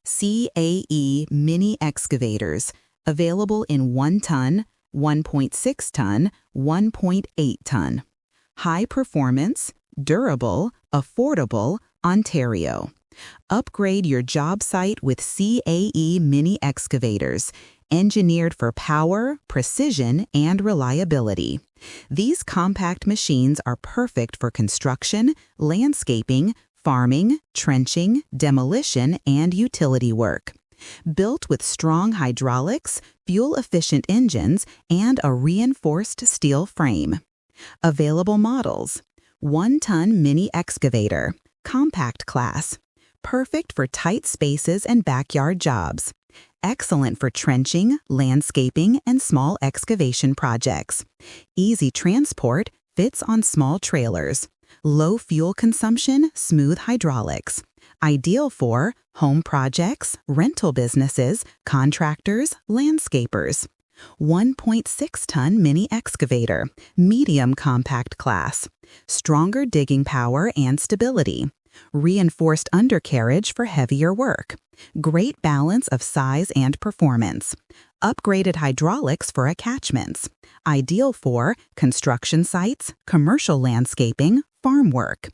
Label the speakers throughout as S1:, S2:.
S1: CAE Mini Excavators, available in 1 ton, 1.6 ton, 1.8 ton. High performance, durable, affordable, Ontario. Upgrade your job site with CAE Mini Excavators, engineered for power, precision, and reliability. These compact machines are perfect for construction, landscaping, farming, trenching, demolition, and utility work. Built with strong hydraulics, fuel-efficient engines, and a reinforced steel frame. Available models: 1-ton mini excavator, compact class. Perfect for tight spaces and backyard jobs. Excellent for trenching, landscaping, and small excavation projects. Easy transport, fits on small trailers. Low fuel consumption, smooth hydraulics. Ideal for home projects, rental businesses, contractors, landscapers. 1.6-ton mini excavator, medium compact class. Stronger digging power and stability. Reinforced undercarriage for heavier work. Great balance of size and performance. Upgraded hydraulics for attachments. Ideal for construction sites, commercial landscaping, farm work.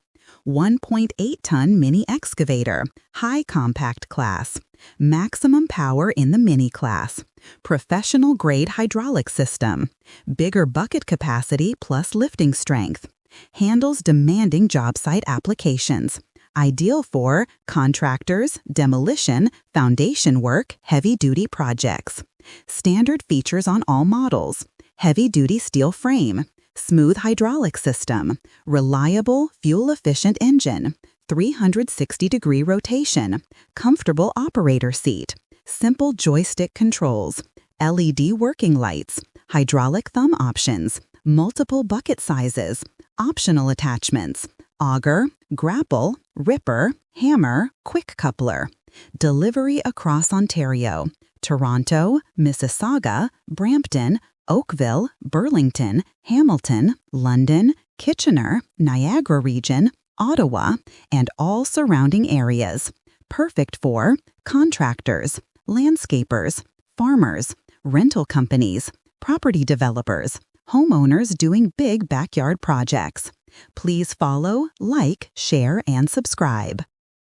S1: 1.8-ton mini excavator, high compact class. Maximum power in the mini class. Professional grade hydraulic system. Bigger bucket capacity plus lifting strength. Handles demanding job site applications. Ideal for contractors, demolition, foundation work, heavy-duty projects. Standard features on all models: heavy-duty steel frame, smooth hydraulic system, reliable, fuel-efficient engine, 360-degree rotation, comfortable operator seat, simple joystick controls, LED working lights, hydraulic thumb options, multiple bucket sizes, optional attachments, auger, grapple, ripper, hammer, quick coupler. Delivery across Ontario: Toronto, Mississauga, Brampton, Oakville, Burlington, Hamilton, London, Kitchener, Niagara Region, Ottawa, and all surrounding areas. Perfect for contractors, landscapers, farmers, rental companies, property developers, homeowners doing big backyard projects. Please follow, like, share, and subscribe.